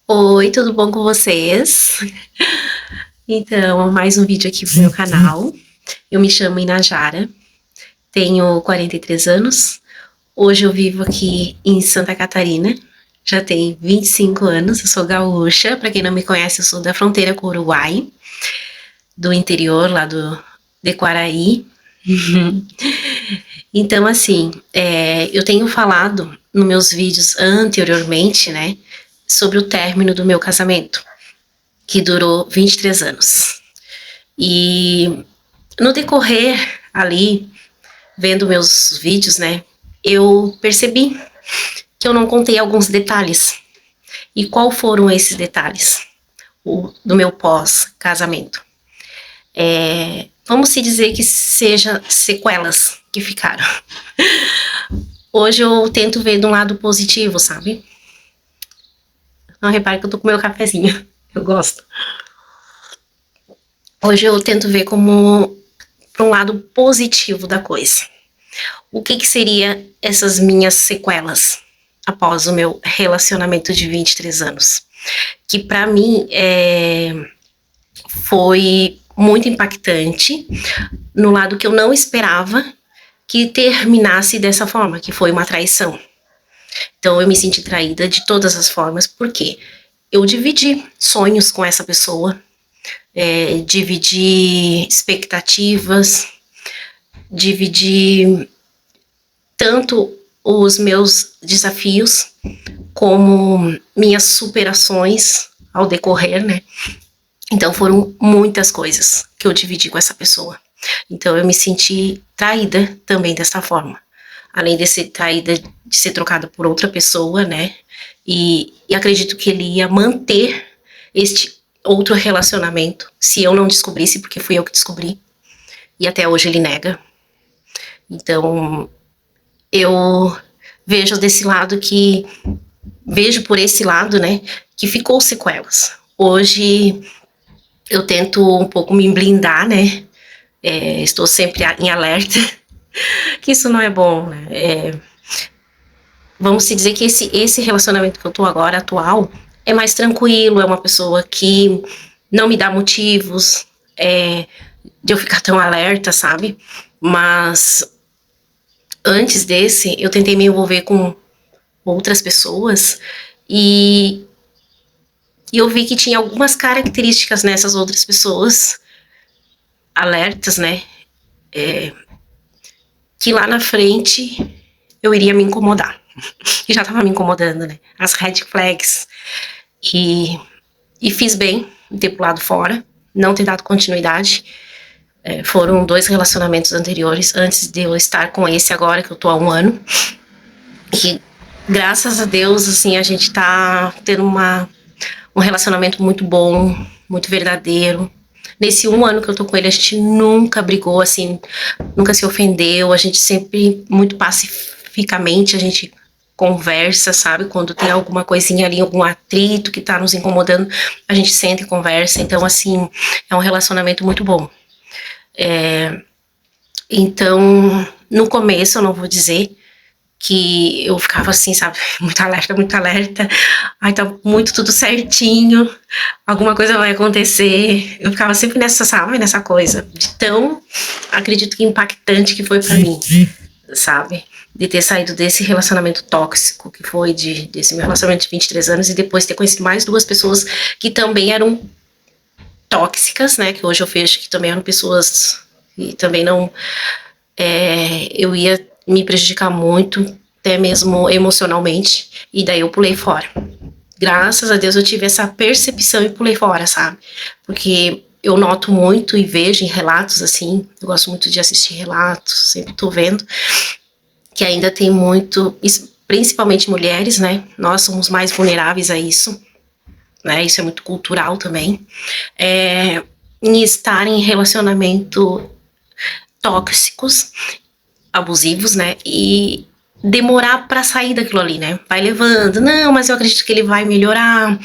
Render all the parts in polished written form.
Oi, tudo bom com vocês? Então, mais um vídeo aqui pro meu canal. Eu me chamo Inajara, tenho 43 anos. Hoje eu vivo aqui em Santa Catarina, já tenho 25 anos, eu sou gaúcha. Para quem não me conhece, eu sou da fronteira com o Uruguai, do interior lá de Quaraí. Então, assim, eu tenho falado nos meus vídeos anteriormente, né, sobre o término do meu casamento, que durou 23 anos. E no decorrer ali, vendo meus vídeos, né, eu percebi que eu não contei alguns detalhes. E qual foram esses detalhes do meu pós-casamento? Vamos se dizer que seja sequelas que ficaram. Hoje eu tento ver de um lado positivo, sabe? Não repare que eu tô com meu cafezinho, eu gosto. Hoje eu tento ver como para um lado positivo da coisa. O que seria essas minhas sequelas após o meu relacionamento de 23 anos? Que para mim foi muito impactante, no lado que eu não esperava que terminasse dessa forma, que foi uma traição. Então eu me senti traída de todas as formas, porque eu dividi sonhos com essa pessoa, dividi expectativas, dividi tanto os meus desafios como minhas superações ao decorrer, né? Então foram muitas coisas que eu dividi com essa pessoa. Então eu me senti traída também dessa forma. Além de ser traída, de ser trocada por outra pessoa, né? E acredito que ele ia manter este outro relacionamento se eu não descobrisse, porque fui eu que descobri. E até hoje ele nega. Então eu vejo desse lado que vejo por esse lado, né, que ficou sequelas. Hoje eu tento um pouco me blindar, né, estou sempre em alerta, que isso não é bom, né, vamos se dizer que esse relacionamento que eu tô agora, atual, é mais tranquilo, é uma pessoa que não me dá motivos, de eu ficar tão alerta, sabe, mas antes desse, eu tentei me envolver com outras pessoas e eu vi que tinha algumas características nessas outras pessoas, alertas, né, que lá na frente eu iria me incomodar. E já tava me incomodando, né, as red flags. E fiz bem em ter pulado fora, não ter dado continuidade. Foram 2 relacionamentos anteriores, antes de eu estar com esse agora, que eu tô há 1 ano. E graças a Deus, assim, a gente tá tendo um relacionamento muito bom, muito verdadeiro. Nesse 1 ano que eu tô com ele, a gente nunca brigou, assim, nunca se ofendeu, a gente sempre, muito pacificamente, a gente conversa, sabe? Quando tem alguma coisinha ali, algum atrito que tá nos incomodando, a gente senta e conversa. Então, assim, é um relacionamento muito bom. Então, no começo, eu não vou dizer que eu ficava assim, sabe, muito alerta, ai, tá muito tudo certinho, alguma coisa vai acontecer, eu ficava sempre nessa, sabe, nessa coisa, de tão, acredito que impactante que foi pra mim, sabe, de ter saído desse relacionamento tóxico, que foi desse meu relacionamento de 23 anos, e depois ter conhecido mais 2 pessoas que também eram tóxicas, né, que hoje eu vejo que também eram pessoas que também não, eu ia me prejudicar muito, até mesmo emocionalmente, e daí eu pulei fora. Graças a Deus eu tive essa percepção e pulei fora, sabe? Porque eu noto muito e vejo em relatos, assim, eu gosto muito de assistir relatos, sempre tô vendo, que ainda tem muito, principalmente mulheres, né? Nós somos mais vulneráveis a isso, né? Isso é muito cultural também. Em estar em relacionamento tóxicos, abusivos, né, e demorar pra sair daquilo ali, né, vai levando, não, mas eu acredito que ele vai melhorar,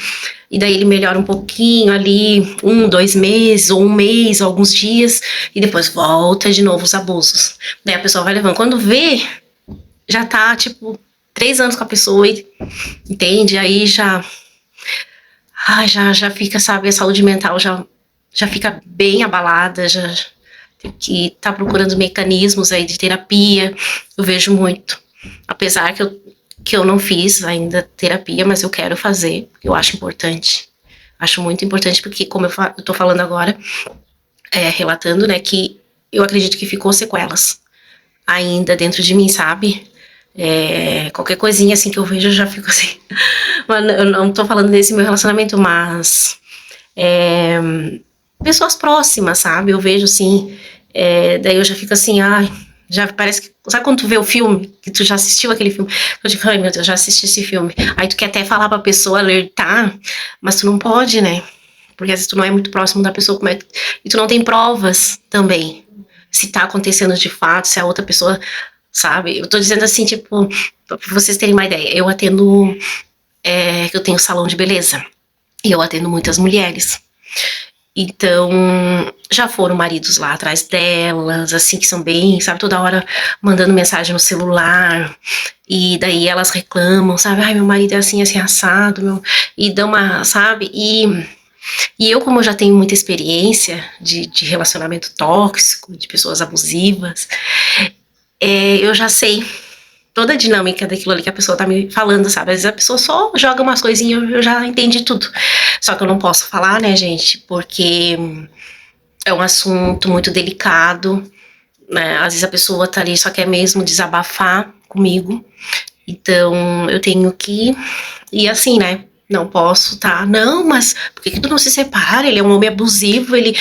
e daí ele melhora um pouquinho ali, 1, 2 meses, ou 1 mês, ou alguns dias, e depois volta de novo os abusos, daí a pessoa vai levando, quando vê, já tá, tipo, 3 anos com a pessoa, entende, aí já já fica, sabe, a saúde mental já fica bem abalada, já tem que estar procurando mecanismos aí de terapia. Eu vejo muito. Apesar que eu não fiz ainda terapia, mas eu quero fazer, porque eu acho importante. Acho muito importante, porque como eu tô falando agora, relatando, né, que eu acredito que ficou sequelas ainda dentro de mim, sabe? Qualquer coisinha assim que eu vejo, eu já fico assim. Mas eu não tô falando desse meu relacionamento, mas pessoas próximas, sabe? Eu vejo assim, daí eu já fico assim, ai, já parece que. Sabe quando tu vê o filme? Que tu já assistiu aquele filme? Eu digo, ai meu Deus, já assisti esse filme. Aí tu quer até falar pra pessoa, alertar, mas tu não pode, né? Porque às vezes tu não é muito próximo da pessoa, e tu não tem provas também. Se tá acontecendo de fato, se a outra pessoa, sabe? Eu tô dizendo assim, tipo, pra vocês terem uma ideia, eu atendo, eu tenho salão de beleza, e eu atendo muitas mulheres. Então, já foram maridos lá atrás delas, assim, que são bem, sabe, toda hora mandando mensagem no celular, e daí elas reclamam, sabe, ai, meu marido é assim, assim, assado, e dão uma, sabe, e eu, como eu já tenho muita experiência de relacionamento tóxico, de pessoas abusivas, eu já sei toda a dinâmica daquilo ali que a pessoa tá me falando, sabe? Às vezes a pessoa só joga umas coisinhas, eu já entendi tudo. Só que eu não posso falar, né, gente? Porque é um assunto muito delicado, né? Às vezes a pessoa tá ali só quer mesmo desabafar comigo. Então eu tenho que ir assim, né? Não posso, tá? Não, mas por que tu não se separa? Ele é um homem abusivo, ele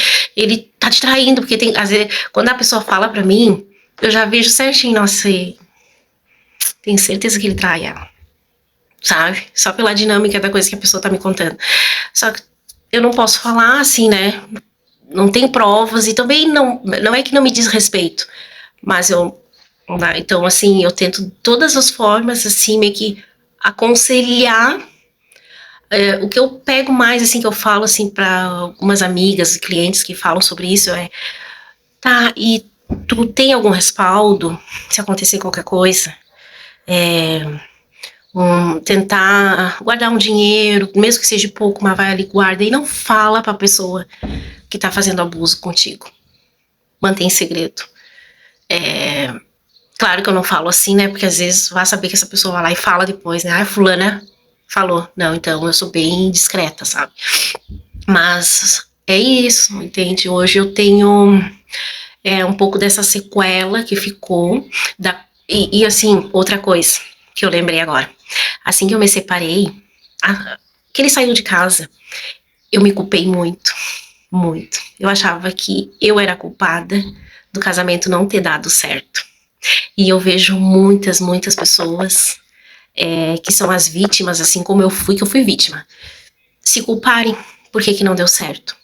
tá te traindo, porque tem, às vezes, quando a pessoa fala pra mim, eu já vejo certinho, nossa, tenho certeza que ele trai ela, sabe? Só pela dinâmica da coisa que a pessoa tá me contando. Só que eu não posso falar assim, né? Não tem provas e também não é que não me diz respeito, mas então assim, eu tento de todas as formas assim meio que aconselhar. O que eu pego mais assim que eu falo assim para algumas amigas e clientes que falam sobre isso tá, e tu tem algum respaldo se acontecer qualquer coisa? Tentar guardar um dinheiro, mesmo que seja pouco, mas vai ali, guarda e não fala pra pessoa que tá fazendo abuso contigo. Mantém segredo. Claro que eu não falo assim, né? Porque às vezes vai saber que essa pessoa vai lá e fala depois, né? Ah, fulana falou. Não, então eu sou bem discreta, sabe? Mas é isso, entende? Hoje eu tenho um pouco dessa sequela que ficou. E assim, outra coisa que eu lembrei agora. Assim que eu me separei, que ele saiu de casa, eu me culpei muito, muito. Eu achava que eu era culpada do casamento não ter dado certo. E eu vejo muitas, muitas pessoas que são as vítimas, assim como eu fui, que eu fui vítima, se culparem por que não deu certo.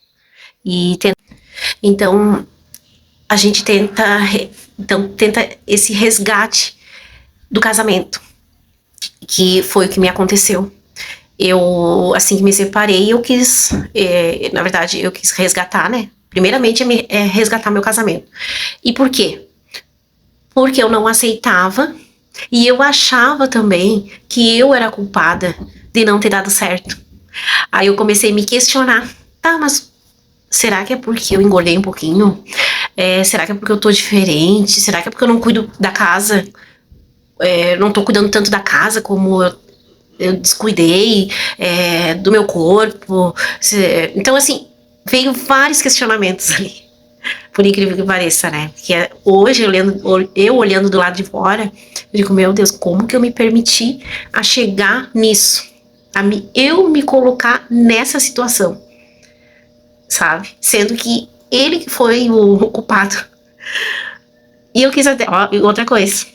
Então, a gente tenta esse resgate do casamento, que foi o que me aconteceu. Eu, assim que me separei, eu quis, na verdade, eu quis resgatar, né? Primeiramente, resgatar meu casamento. E por quê? Porque eu não aceitava e eu achava também que eu era culpada de não ter dado certo. Aí eu comecei a me questionar. Tá, mas será que é porque eu engordei um pouquinho? Será que é porque eu tô diferente? Será que é porque eu não cuido da casa? Não tô cuidando tanto da casa como eu descuidei do meu corpo. Então, assim, veio vários questionamentos ali. Por incrível que pareça, né? Porque hoje, eu olhando do lado de fora, eu digo, meu Deus, como que eu me permiti a chegar nisso? Eu me colocar nessa situação, sabe? Sendo que ele que foi o culpado. E eu quis até, outra coisa,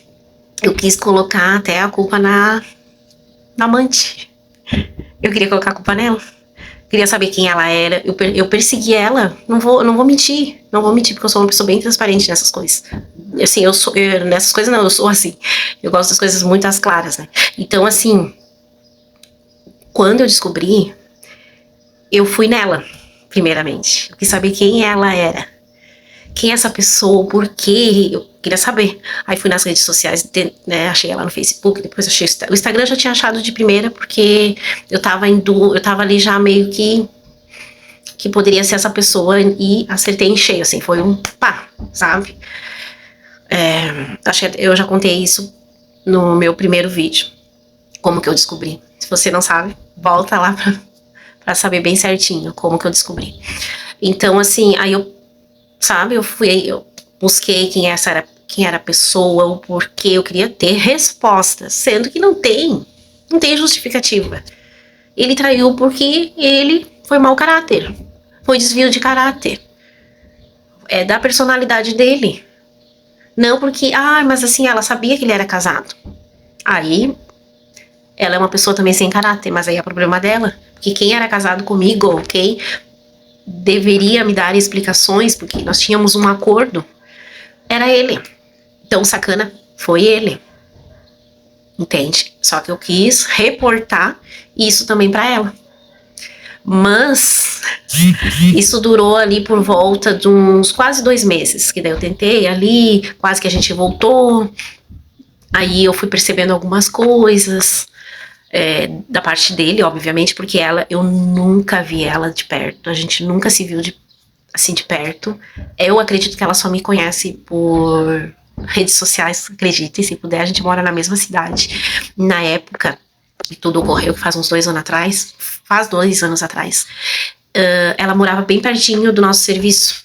eu quis colocar até a culpa na amante. Eu queria colocar a culpa nela. Queria saber quem ela era. Eu persegui ela. Não vou mentir. Não vou mentir, porque eu sou uma pessoa bem transparente nessas coisas. Assim, nessas coisas não, eu sou assim. Eu gosto das coisas muito às claras, né? Então, assim, quando eu descobri, eu fui nela, primeiramente. Eu quis saber quem ela era. quem é essa pessoa, por quê? Eu queria saber. Aí fui nas redes sociais, né, achei ela no Facebook, depois achei o Instagram, eu já tinha achado de primeira, porque eu tava ali já meio que poderia ser essa pessoa e acertei em cheio, assim, foi um pá, sabe? Acho que eu já contei isso no meu primeiro vídeo, como que eu descobri. Se você não sabe, volta lá pra saber bem certinho como que eu descobri. Então, assim, aí eu busquei quem era a pessoa, o porquê, eu queria ter respostas, sendo que não tem justificativa. Ele traiu porque ele foi mau caráter, foi desvio de caráter, é da personalidade dele. Não porque, mas assim, ela sabia que ele era casado. Aí, ela é uma pessoa também sem caráter, mas aí é problema dela. Porque quem era casado comigo, ok, deveria me dar explicações, porque nós tínhamos um acordo, era ele. Então, o sacana foi ele. Entende? Só que eu quis reportar isso também pra ela. Mas isso durou ali por volta de uns quase 2 meses, que daí eu tentei ali, quase que a gente voltou. Aí eu fui percebendo algumas coisas da parte dele, obviamente, porque eu nunca vi ela de perto, a gente nunca se viu assim de perto. Eu acredito que ela só me conhece por redes sociais, acreditem, se puder, a gente mora na mesma cidade. Na época que tudo ocorreu, que faz uns 2 anos atrás, ela morava bem pertinho do nosso serviço.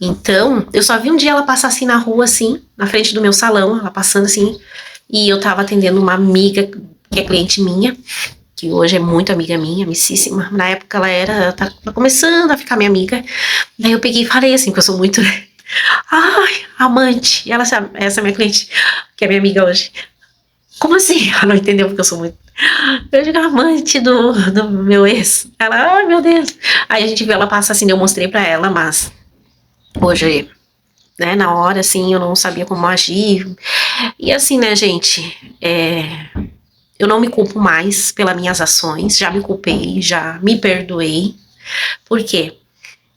Então, eu só vi um dia ela passar assim na rua, assim, na frente do meu salão, ela passando assim, e eu tava atendendo uma amiga que é cliente minha, que hoje é muito amiga minha, amicíssima. Na época ela tá começando a ficar minha amiga. Daí eu peguei e falei assim, que eu sou muito, amante. E essa minha cliente, que é minha amiga hoje. Como assim? Ela não entendeu porque eu sou muito. Eu digo amante do meu ex. Ela, ai meu Deus. Aí a gente viu ela passar assim, eu mostrei pra ela, mas hoje, né, na hora, assim, eu não sabia como agir. E assim, né, gente, eu não me culpo mais pelas minhas ações, já me culpei, já me perdoei. Por quê?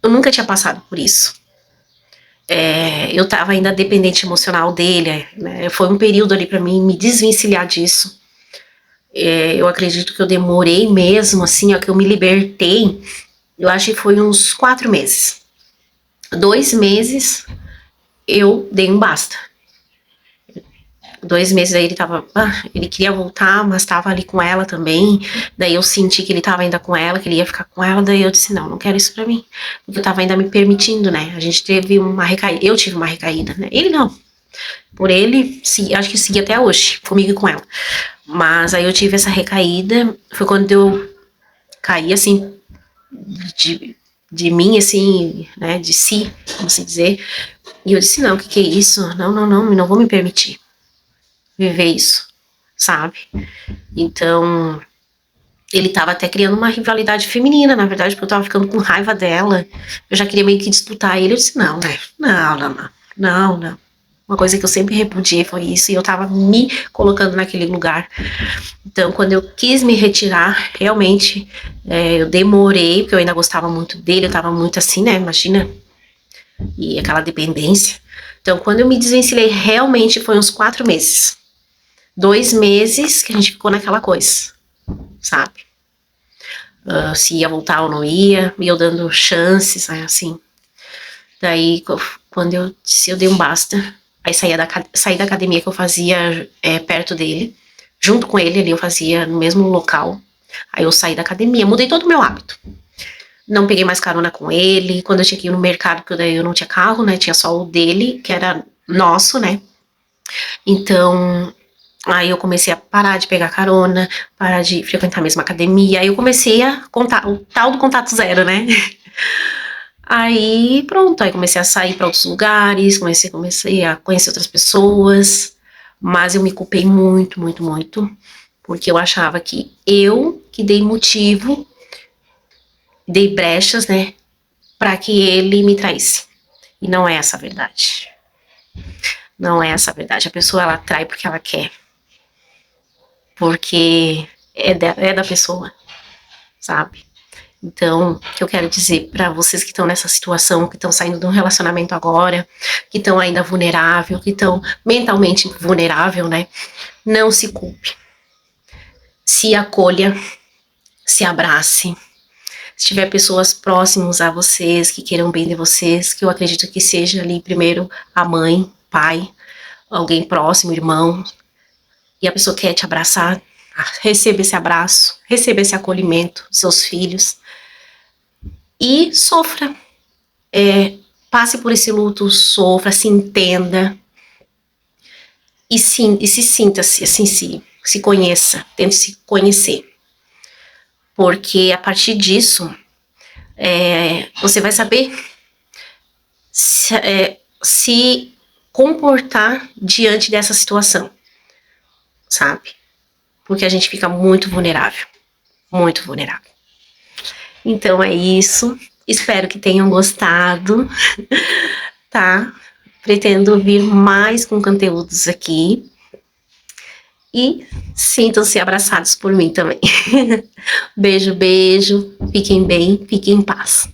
Eu nunca tinha passado por isso. Eu tava ainda dependente emocional dele, né? Foi um período ali pra mim me desvencilhar disso. Eu acredito que eu demorei mesmo, assim, ó, que eu me libertei. Eu acho que foi uns 4 meses. 2 meses eu dei um basta. 2 meses aí ele queria voltar, mas tava ali com ela também. Daí eu senti que ele tava ainda com ela, que ele ia ficar com ela. Daí eu disse, não quero isso pra mim. Porque eu tava ainda me permitindo, né? A gente teve uma recaída, eu tive uma recaída, né? Ele não. Por ele, acho que segui até hoje, comigo e com ela. Mas aí eu tive essa recaída, foi quando eu caí, assim, de mim, assim, né, de si, como se dizer. E eu disse, não, o que é isso? Não vou me permitir viver isso, sabe? Então, ele tava até criando uma rivalidade feminina, na verdade, porque eu tava ficando com raiva dela. Eu já queria meio que disputar ele. Eu disse, não, né? Não. Uma coisa que eu sempre repudiei foi isso, e eu tava me colocando naquele lugar. Então, quando eu quis me retirar, realmente, eu demorei, porque eu ainda gostava muito dele, eu tava muito assim, né? Imagina, e aquela dependência. Então, quando eu me desvencilhei, realmente foi uns 4 meses. 2 meses que a gente ficou naquela coisa, sabe? Se ia voltar ou não ia, e eu dando chances, né, assim. Daí, quando eu disse, eu dei um basta, aí saí da academia que eu fazia perto dele, junto com ele ali, eu fazia no mesmo local. Aí eu saí da academia, mudei todo o meu hábito. Não peguei mais carona com ele, quando eu tinha que ir no mercado, porque daí eu não tinha carro, né, tinha só o dele, que era nosso, né. Então, aí eu comecei a parar de pegar carona, parar de frequentar a mesma academia, aí eu comecei a contar, o tal do contato zero, né. Aí pronto, aí comecei a sair para outros lugares, comecei a conhecer outras pessoas, mas eu me culpei muito, porque eu achava que eu que dei motivo, dei brechas, né, para que ele me traísse. E não é essa a verdade. Não é essa a verdade. A pessoa, ela trai porque ela quer. Porque é da pessoa, sabe? Então, o que eu quero dizer para vocês que estão nessa situação, que estão saindo de um relacionamento agora, que estão ainda vulnerável, que estão mentalmente vulnerável, né? Não se culpe. Se acolha, se abrace. Se tiver pessoas próximas a vocês, que queiram bem de vocês, que eu acredito que seja ali primeiro a mãe, pai, alguém próximo, irmão, e a pessoa quer te abraçar, receba esse abraço, receba esse acolhimento, seus filhos, e sofra, passe por esse luto, sofra, se entenda, e se sinta-se, assim, se conheça, tente se conhecer, porque a partir disso, você vai saber se comportar diante dessa situação, sabe? Porque a gente fica muito vulnerável, muito vulnerável. Então é isso, espero que tenham gostado, tá? Pretendo vir mais com conteúdos aqui. E sintam-se abraçados por mim também. Beijo, beijo. Fiquem bem, fiquem em paz.